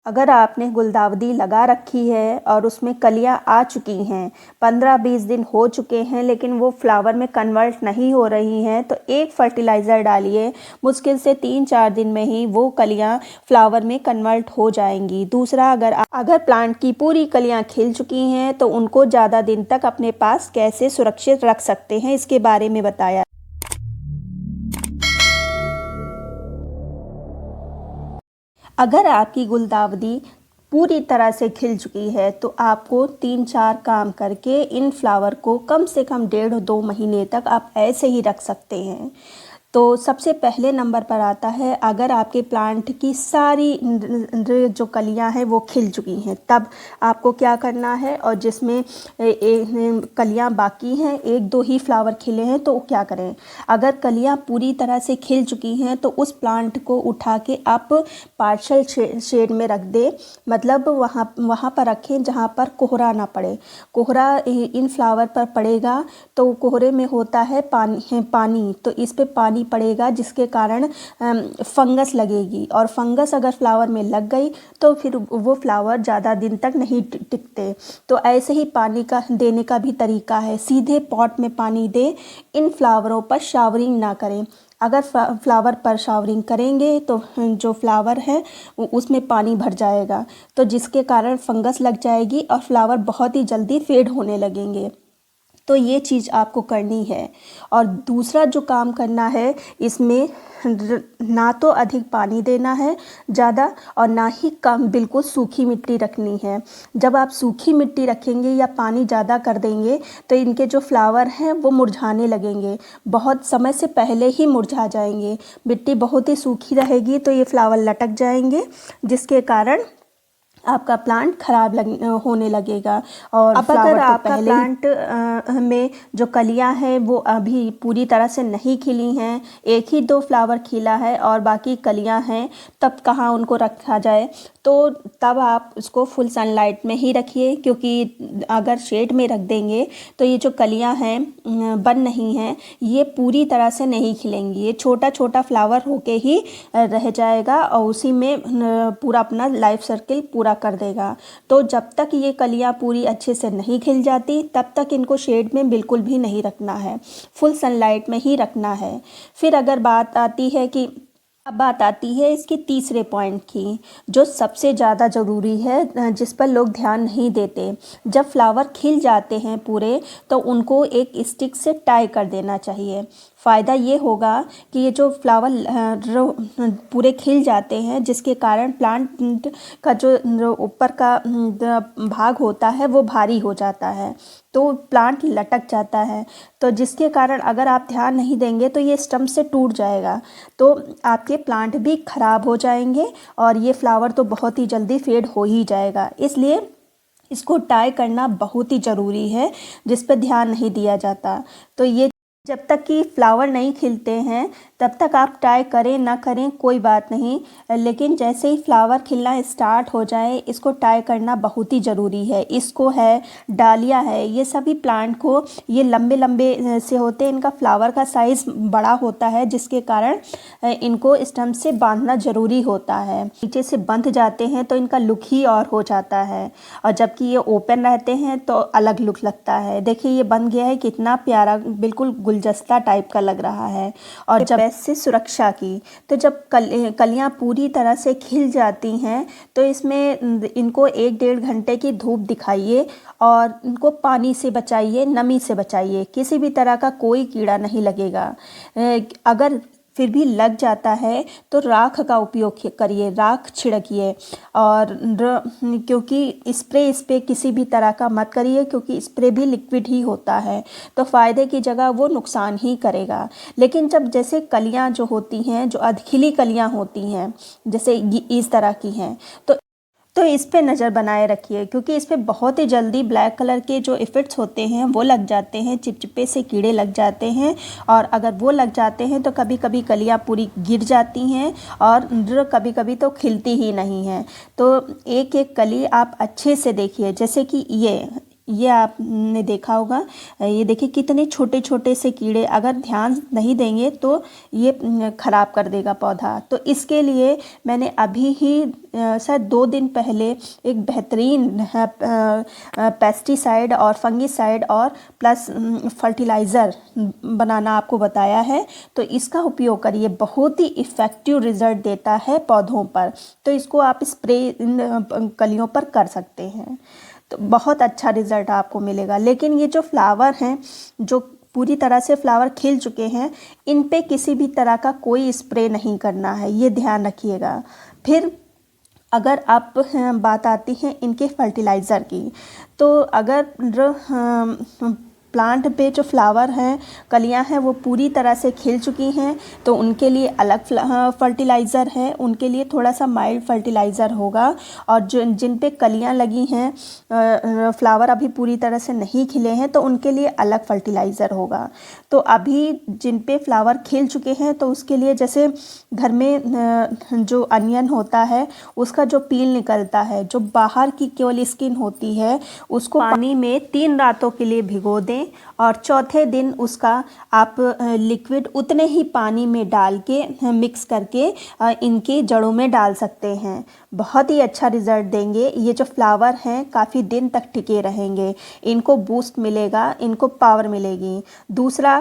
अगर आपने गुलदाउदी लगा रखी है और उसमें कलियां आ चुकी हैं, 15-20 दिन हो चुके हैं, लेकिन वो फ्लावर में कन्वर्ट नहीं हो रही हैं, तो एक फर्टिलाइज़र डालिए। मुश्किल से 3-4 दिन में ही वो कलियां फ्लावर में कन्वर्ट हो जाएंगी। दूसरा, अगर प्लांट की पूरी कलियां खिल चुकी हैं तो उनको ज़्यादा दिन तक अपने पास कैसे सुरक्षित रख सकते हैं, इसके बारे में बताया। अगर आपकी गुलदाउदी पूरी तरह से खिल चुकी है तो आपको 3-4 काम करके इन फ्लावर को कम से कम 1.5-2 महीने तक आप ऐसे ही रख सकते हैं। तो सबसे पहले नंबर पर आता है, अगर आपके प्लांट की सारी जो कलियां हैं वो खिल चुकी हैं, तब आपको क्या करना है। और जिसमें कलियां बाकी हैं, 1-2 ही फ्लावर खिले हैं, तो क्या करें। अगर कलियां पूरी तरह से खिल चुकी हैं तो उस प्लांट को उठा के आप पार्शियल शेड में रख दें, मतलब वहाँ पर रखें जहाँ पर कोहरा ना पड़े। कोहरा इन फ्लावर पर पड़ेगा तो कोहरे में होता है पानी, तो इस पे पानी पड़ेगा जिसके कारण फंगस लगेगी, और फंगस अगर फ्लावर में लग गई तो फिर वो फ्लावर ज़्यादा दिन तक नहीं टिकते। तो ऐसे ही पानी का देने का भी तरीका है, सीधे पॉट में पानी दें, इन फ्लावरों पर शावरिंग ना करें। अगर फ्लावर पर शावरिंग करेंगे तो जो फ्लावर है उसमें पानी भर जाएगा, तो जिसके कारण फंगस लग जाएगी और फ्लावर बहुत ही जल्दी फेड होने लगेंगे। तो ये चीज़ आपको करनी है। और दूसरा जो काम करना है, इसमें ना तो अधिक पानी देना है ज़्यादा, और ना ही कम, बिल्कुल सूखी मिट्टी रखनी है। जब आप सूखी मिट्टी रखेंगे या पानी ज़्यादा कर देंगे तो इनके जो फ्लावर हैं वो मुरझाने लगेंगे, बहुत समय से पहले ही मुरझा जाएंगे। मिट्टी बहुत ही सूखी रहेगी तो ये फ्लावर लटक जाएंगे, जिसके कारण आपका प्लांट खराब होने लगेगा। और अब अगर आपका प्लांट में जो कलियां हैं वो अभी पूरी तरह से नहीं खिली हैं, 1 ही 2 फ्लावर खिला है और बाकी कलियां हैं, तब कहाँ उनको रखा जाए। तो तब आप उसको फुल सनलाइट में ही रखिए, क्योंकि अगर शेड में रख देंगे तो ये जो कलियां हैं बन नहीं हैं, ये पूरी तरह से नहीं खिलेंगी, ये छोटा छोटा फ्लावर होके ही रह जाएगा और उसी में पूरा अपना लाइफ सर्किल पूरा कर देगा। तो जब तक ये कलियां पूरी अच्छे से नहीं खिल जाती तब तक इनको शेड में बिल्कुल भी नहीं रखना है, फुल सनलाइट में ही रखना है। फिर अगर अब बात आती है इसके तीसरे पॉइंट की, जो सबसे ज़्यादा ज़रूरी है, जिस पर लोग ध्यान नहीं देते। जब फ्लावर खिल जाते हैं पूरे तो उनको एक स्टिक से टाई कर देना चाहिए। फ़ायदा ये होगा कि ये जो फ्लावर पूरे खिल जाते हैं, जिसके कारण प्लांट का जो ऊपर का भाग होता है वो भारी हो जाता है, तो प्लांट लटक जाता है। तो जिसके कारण अगर आप ध्यान नहीं देंगे तो ये स्टम्प से टूट जाएगा, तो आपके प्लांट भी ख़राब हो जाएंगे और ये फ्लावर तो बहुत ही जल्दी फेड हो ही जाएगा। इसलिए इसको टाई करना बहुत ही ज़रूरी है, जिस पर ध्यान नहीं दिया जाता। तो ये जब तक कि फ्लावर नहीं खिलते हैं तब तक आप टाई करें ना करें कोई बात नहीं, लेकिन जैसे ही फ्लावर खिलना स्टार्ट हो जाए इसको टाई करना बहुत ही ज़रूरी है। इसको है, डालिया है, ये सभी प्लांट को, ये लंबे लंबे से होते हैं, इनका फ्लावर का साइज़ बड़ा होता है, जिसके कारण इनको स्टम्प से बांधना ज़रूरी होता है। नीचे से बंध जाते हैं तो इनका लुक ही और हो जाता है, और जबकि ये ओपन रहते हैं तो अलग लुक लगता है। देखिए ये बन गया है, कितना प्यारा, बिल्कुल गुलदस्ता टाइप का लग रहा है। और जब से सुरक्षा की, तो जब कलियां पूरी तरह से खिल जाती हैं तो इसमें इनको 1-1.5 घंटे की धूप दिखाइए और इनको पानी से बचाइए, नमी से बचाइए, किसी भी तरह का कोई कीड़ा नहीं लगेगा। अगर फिर भी लग जाता है तो राख का उपयोग करिए, राख छिड़किए। और क्योंकि स्प्रे किसी भी तरह का मत करिए, क्योंकि स्प्रे भी लिक्विड ही होता है, तो फ़ायदे की जगह वो नुकसान ही करेगा। लेकिन जब जैसे कलियां जो होती हैं, जो अधखिली कलियां होती हैं, जैसे इस तरह की हैं, तो इस पे नज़र बनाए रखिए, क्योंकि इस पे बहुत ही जल्दी ब्लैक कलर के जो इफ़ेक्ट्स होते हैं वो लग जाते हैं, चिपचिपे से कीड़े लग जाते हैं, और अगर वो लग जाते हैं तो कभी कभी कलियां पूरी गिर जाती हैं और कभी कभी तो खिलती ही नहीं हैं। तो एक एक कली आप अच्छे से देखिए, जैसे कि ये आपने देखा होगा। ये देखिए कितने छोटे छोटे से कीड़े, अगर ध्यान नहीं देंगे तो ये ख़राब कर देगा पौधा। तो इसके लिए मैंने अभी ही शायद 2 दिन पहले एक बेहतरीन पेस्टिसाइड और फंगिसाइड और प्लस फर्टिलाइज़र बनाना आपको बताया है। तो इसका उपयोग करिए, बहुत ही इफ़ेक्टिव रिज़ल्ट देता है पौधों पर। तो इसको आप स्प्रे इन कलियों पर कर सकते हैं, तो बहुत अच्छा रिज़ल्ट आपको मिलेगा। लेकिन ये जो फ्लावर हैं, जो पूरी तरह से फ्लावर खिल चुके हैं, इन पे किसी भी तरह का कोई स्प्रे नहीं करना है, ये ध्यान रखिएगा। फिर अगर आप बात आती है इनके फर्टिलाइज़र की, तो अगर प्लांट पे जो फ्लावर हैं, कलियां हैं, वो पूरी तरह से खिल चुकी हैं तो उनके लिए अलग फर्टिलाइज़र है, उनके लिए थोड़ा सा माइल्ड फर्टिलाइज़र होगा। और जिन पे कलियां लगी हैं, फ्लावर अभी पूरी तरह से नहीं खिले हैं, तो उनके लिए अलग फर्टिलाइज़र होगा। तो अभी जिन पे फ्लावर खिल चुके हैं तो उसके लिए, जैसे घर में जो अनियन होता है उसका जो पील निकलता है, जो बाहर की केवल स्किन होती है, उसको पानी में 3 रातों के लिए भिगो दें और चौथे दिन उसका आप लिक्विड उतने ही पानी में डाल के मिक्स करके इनकी जड़ों में डाल सकते हैं। बहुत ही अच्छा रिज़ल्ट देंगे। ये जो फ्लावर हैं काफ़ी दिन तक टिके रहेंगे, इनको बूस्ट मिलेगा, इनको पावर मिलेगी। दूसरा,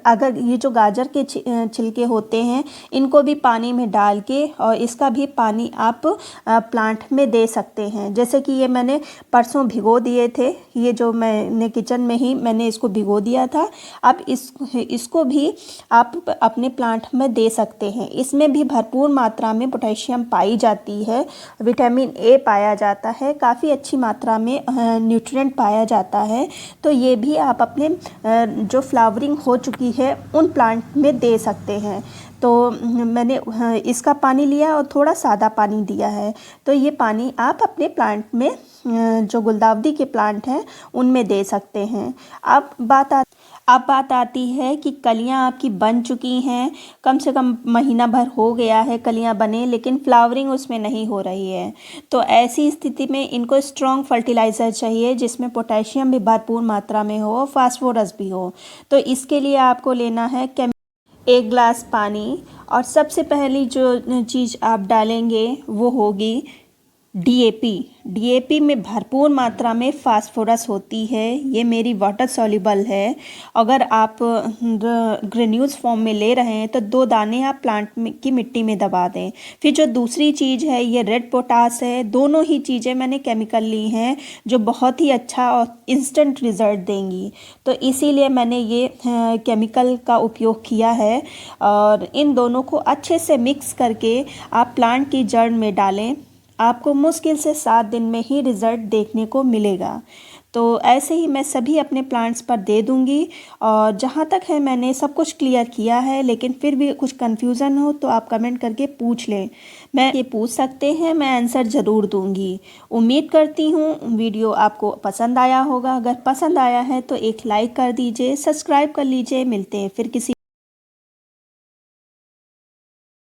अगर ये जो गाजर के छिलके होते हैं, इनको भी पानी में डाल के और इसका भी पानी आप प्लांट में दे सकते हैं। जैसे कि ये मैंने परसों भिगो दिए थे, ये जो मैंने किचन में ही मैंने इसको भिगो दिया था। अब इसको भी आप अपने प्लांट में दे सकते हैं। इसमें भी भरपूर मात्रा में पोटेशियम पाई जाती है, विटामिन ए पाया जाता है, काफ़ी अच्छी मात्रा में न्यूट्रिएंट पाया जाता है। तो ये भी आप अपने जो फ्लावरिंग हो चुकी है उन प्लांट में दे सकते हैं। तो मैंने इसका पानी लिया और थोड़ा सादा पानी दिया है। तो ये पानी आप अपने प्लांट में, जो गुलदाउदी के प्लांट हैं, उनमें दे सकते हैं। अब बात आती है कि कलियां आपकी बन चुकी हैं, कम से कम महीना भर हो गया है कलियां बने, लेकिन फ्लावरिंग उसमें नहीं हो रही है। तो ऐसी स्थिति में इनको स्ट्रॉन्ग फर्टिलाइज़र चाहिए जिसमें पोटेशियम भी भरपूर मात्रा में हो, फास्फोरस भी हो। तो इसके लिए आपको लेना है 1 ग्लास पानी, और सबसे पहली जो चीज़ आप डालेंगे वो होगी डीएपी। डीएपी में भरपूर मात्रा में फास्फोरस होती है, ये मेरी वाटर सॉल्युबल है। अगर आप ग्रेन्यूल्स फॉर्म में ले रहे हैं तो 2 दाने आप प्लांट की मिट्टी में दबा दें। फिर जो दूसरी चीज़ है ये रेड पोटास है। दोनों ही चीज़ें मैंने केमिकल ली हैं जो बहुत ही अच्छा और इंस्टेंट रिज़ल्ट देंगी। तो इसीलिए मैंने ये केमिकल का उपयोग किया है, और इन दोनों को अच्छे से मिक्स करके आप प्लांट की जड़ में डालें। आपको मुश्किल से 7 दिन में ही रिज़ल्ट देखने को मिलेगा। तो ऐसे ही मैं सभी अपने प्लांट्स पर दे दूंगी। और जहाँ तक है मैंने सब कुछ क्लियर किया है, लेकिन फिर भी कुछ कन्फ्यूज़न हो तो आप कमेंट करके पूछ लें। मैं ये पूछ सकते हैं, मैं आंसर ज़रूर दूंगी। उम्मीद करती हूँ वीडियो आपको पसंद आया होगा। अगर पसंद आया है तो एक लाइक कर दीजिए, सब्सक्राइब कर लीजिए। मिलते हैं फिर किसी